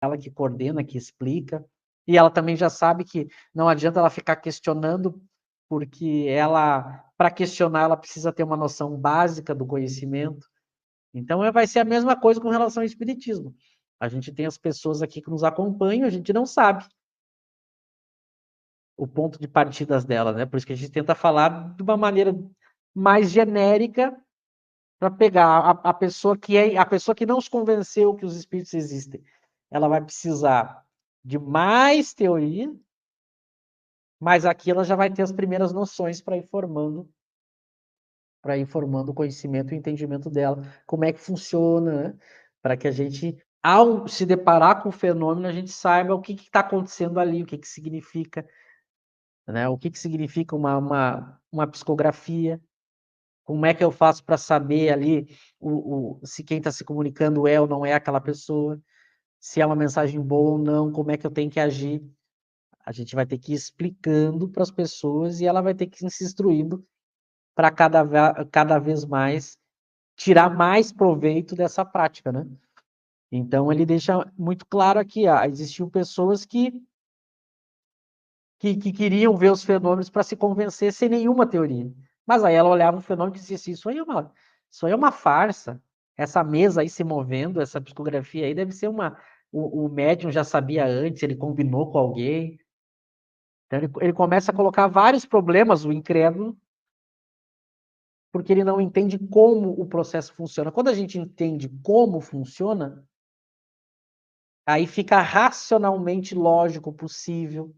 ela que coordena, que explica, e ela também já sabe que não adianta ela ficar questionando, porque ela, para questionar, ela precisa ter uma noção básica do conhecimento. Então, vai ser a mesma coisa com relação ao espiritismo. A gente tem as pessoas aqui que nos acompanham, a gente não sabe o ponto de partida dela, né? Por isso que a gente tenta falar de uma maneira mais genérica para pegar a pessoa que não se convenceu que os espíritos existem. Ela vai precisar de mais teoria, mas aqui ela já vai ter as primeiras noções para ir formando o conhecimento e o entendimento dela, como é que funciona, né? Para que a gente, ao se deparar com o fenômeno, a gente saiba o que está acontecendo ali, o que significa, né? O que significa uma psicografia, como é que eu faço para saber ali se quem está se comunicando é ou não é aquela pessoa, se é uma mensagem boa ou não, como é que eu tenho que agir. A gente vai ter que ir explicando para as pessoas e ela vai ter que ir se instruindo para cada vez mais tirar mais proveito dessa prática, né? Então, ele deixa muito claro aqui, existiam pessoas que queriam ver os fenômenos para se convencer sem nenhuma teoria. Mas aí ela olhava o fenômeno e dizia assim, isso aí é uma farsa. Essa mesa aí se movendo, essa psicografia aí deve ser o médium já sabia antes, ele combinou com alguém. Então, ele começa a colocar vários problemas, o incrédulo, porque ele não entende como o processo funciona. Quando a gente entende como funciona, aí fica racionalmente lógico, possível.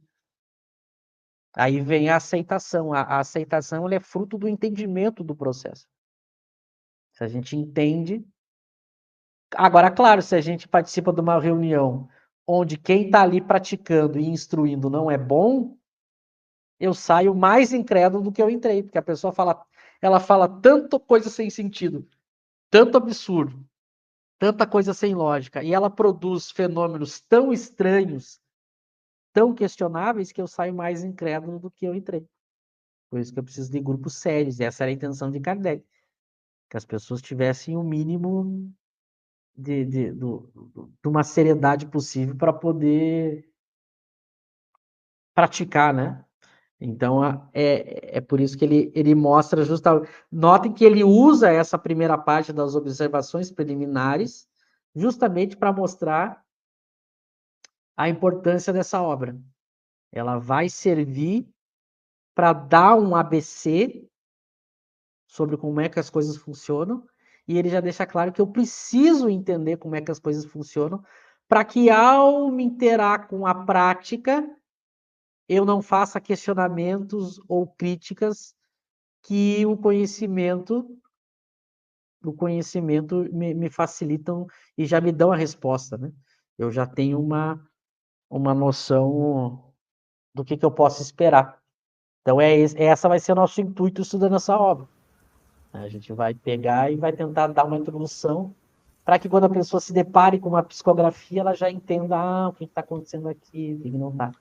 Aí vem a aceitação. A aceitação ela é fruto do entendimento do processo. Se a gente entende. Agora, claro, se a gente participa de uma reunião onde quem está ali praticando e instruindo não é bom, eu saio mais incrédulo do que eu entrei, porque a pessoa ela fala tanta coisa sem sentido, tanto absurdo, tanta coisa sem lógica, e ela produz fenômenos tão estranhos, tão questionáveis, que eu saio mais incrédulo do que eu entrei. Por isso que eu preciso de grupos sérios, e essa era a intenção de Kardec, que as pessoas tivessem o mínimo de uma seriedade possível para poder praticar, né? Então, é por isso que ele mostra justamente... Notem que ele usa essa primeira parte das observações preliminares justamente para mostrar a importância dessa obra. Ela vai servir para dar um ABC sobre como é que as coisas funcionam, e ele já deixa claro que eu preciso entender como é que as coisas funcionam, para que ao me interar com a prática, eu não faça questionamentos ou críticas que o conhecimento me facilitam e já me dão a resposta, né? Eu já tenho uma noção do que eu posso esperar. Então, essa vai ser o nosso intuito estudando essa obra. A gente vai pegar e vai tentar dar uma introdução para que quando a pessoa se depare com uma psicografia, ela já entenda o que está acontecendo aqui, o que não está.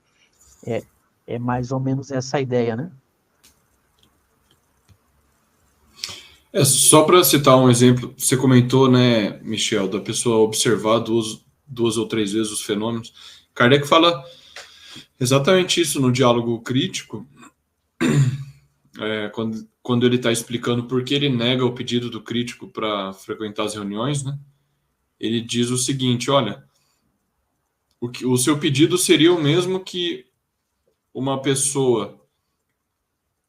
É mais ou menos essa a ideia, né? Só para citar um exemplo, você comentou, né, Michel, da pessoa observar duas ou três vezes os fenômenos. Kardec fala exatamente isso no diálogo crítico, quando ele está explicando por que ele nega o pedido do crítico para frequentar as reuniões, né? Ele diz o seguinte: olha, o seu pedido seria o mesmo que uma pessoa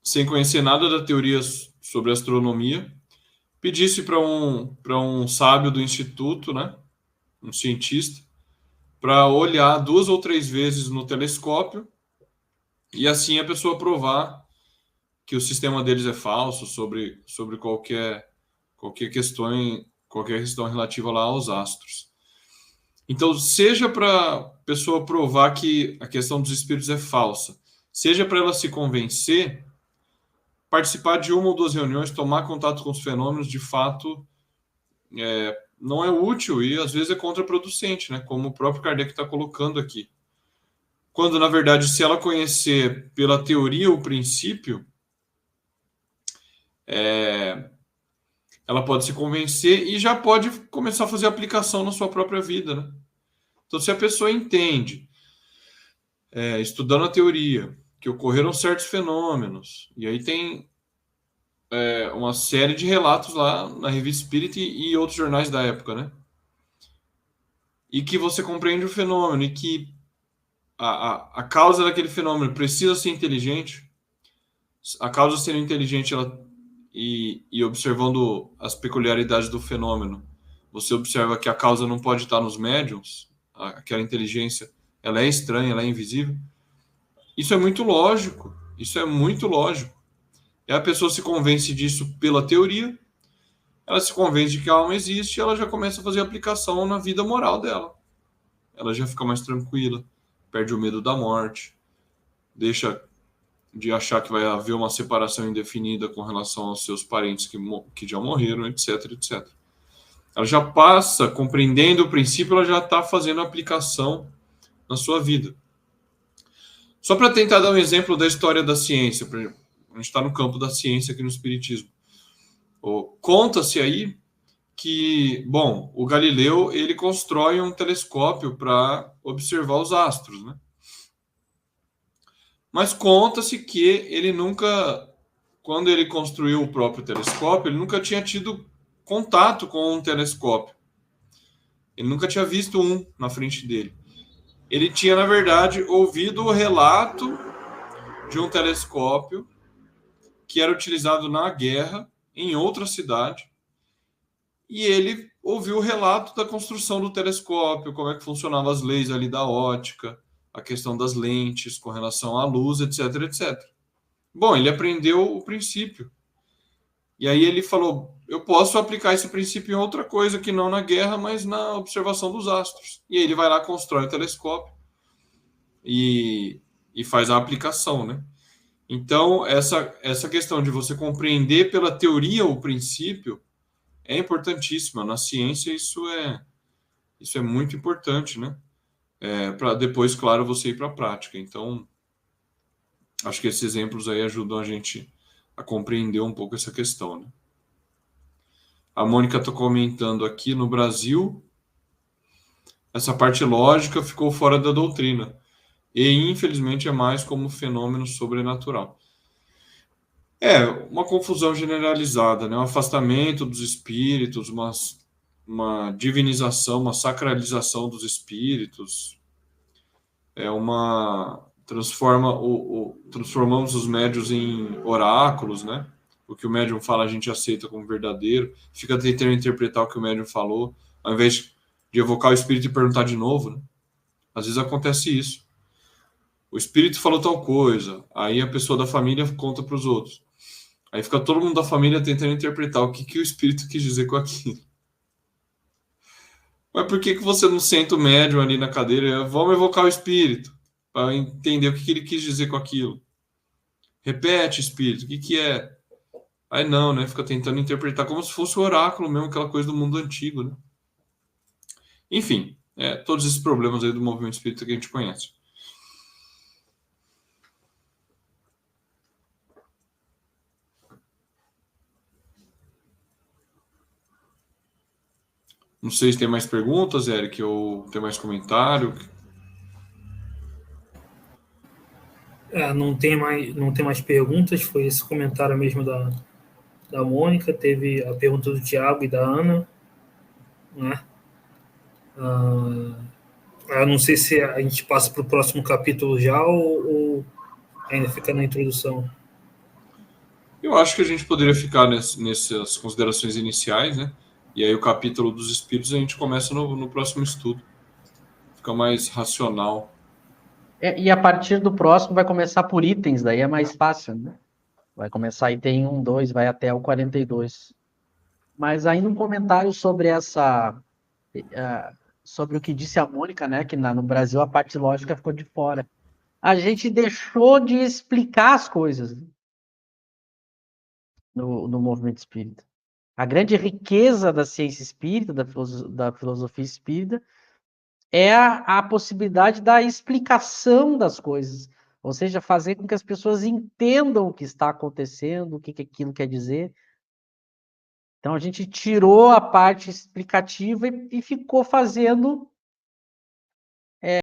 sem conhecer nada da teoria sobre astronomia pedisse para um sábio do instituto, né, um cientista, para olhar duas ou três vezes no telescópio e assim a pessoa provar que o sistema deles é falso sobre qualquer questão relativa lá aos astros. Então, seja para a pessoa provar que a questão dos espíritos é falsa, seja para ela se convencer, participar de uma ou duas reuniões, tomar contato com os fenômenos, de fato, não é útil e às vezes é contraproducente, né? Como o próprio Kardec está colocando aqui. Quando, na verdade, se ela conhecer pela teoria o princípio, ela pode se convencer e já pode começar a fazer aplicação na sua própria vida, né? Então, se a pessoa entende, estudando a teoria, que ocorreram certos fenômenos, e aí tem uma série de relatos lá na Revista Espírita e outros jornais da época, né? E que você compreende o fenômeno, e que a causa daquele fenômeno precisa ser inteligente, a causa sendo inteligente e observando as peculiaridades do fenômeno, você observa que a causa não pode estar nos médiums, aquela inteligência, ela é estranha, ela é invisível. Isso é muito lógico, isso é muito lógico. E a pessoa se convence disso pela teoria, ela se convence de que a alma existe e ela já começa a fazer aplicação na vida moral dela. Ela já fica mais tranquila, perde o medo da morte, deixa de achar que vai haver uma separação indefinida com relação aos seus parentes que já morreram, etc, etc. Ela já passa, compreendendo o princípio, ela já está fazendo a aplicação na sua vida. Só para tentar dar um exemplo da história da ciência, a gente está no campo da ciência aqui no Espiritismo. Conta-se aí que, bom, o Galileu, ele constrói um telescópio para observar os astros, né? Mas conta-se que ele nunca, quando ele construiu o próprio telescópio, ele nunca tinha tido contato com um telescópio. Ele nunca tinha visto um na frente dele. Ele tinha, na verdade, ouvido o relato de um telescópio que era utilizado na guerra em outra cidade. E ele ouviu o relato da construção do telescópio, como é que funcionavam as leis ali da ótica, a questão das lentes com relação à luz, etc, etc. Bom, ele aprendeu o princípio. E aí ele falou, eu posso aplicar esse princípio em outra coisa que não na guerra, mas na observação dos astros. E aí ele vai lá, constrói o telescópio e faz a aplicação, né? Então, essa questão de você compreender pela teoria o princípio é importantíssima. Na ciência, isso é muito importante, né? Para depois, claro, você ir para a prática. Então, acho que esses exemplos aí ajudam a gente a compreender um pouco essa questão, né? A Mônica está comentando aqui, no Brasil, essa parte lógica ficou fora da doutrina. E, infelizmente, é mais como fenômeno sobrenatural. Uma confusão generalizada, né? Um afastamento dos espíritos, uma divinização, uma sacralização dos espíritos. Transformamos os médiuns em oráculos, né? O que o médium fala a gente aceita como verdadeiro, fica tentando interpretar o que o médium falou, ao invés de evocar o espírito e perguntar de novo, né? Às vezes acontece isso. O espírito falou tal coisa, aí a pessoa da família conta para os outros. Aí fica todo mundo da família tentando interpretar o que o espírito quis dizer com aquilo. Mas por que você não senta o médium ali na cadeira? Vamos evocar o espírito para entender o que ele quis dizer com aquilo. Repete, espírito, o que é? Aí não, né? Fica tentando interpretar como se fosse o oráculo mesmo, aquela coisa do mundo antigo, né? Enfim, todos esses problemas aí do movimento espírita que a gente conhece. Não sei se tem mais perguntas, Eric, ou tem mais comentário. Não tem mais perguntas, foi esse comentário mesmo da Mônica, teve a pergunta do Tiago e da Ana, né? Não sei se a gente passa para o próximo capítulo já ou ainda fica na introdução. Eu acho que a gente poderia ficar nessas considerações iniciais, né? E aí o capítulo dos espíritos a gente começa no próximo estudo. Fica mais racional. E a partir do próximo vai começar por itens, daí é mais fácil, né? Vai começar item 1, 2, vai até o 42. Mas ainda um comentário sobre sobre o que disse a Mônica, né? Que no Brasil a parte lógica ficou de fora. A gente deixou de explicar as coisas no movimento espírita. A grande riqueza da ciência espírita, da filosofia espírita, é a possibilidade da explicação das coisas. Ou seja, fazer com que as pessoas entendam o que está acontecendo, o que aquilo quer dizer. Então, a gente tirou a parte explicativa e ficou fazendo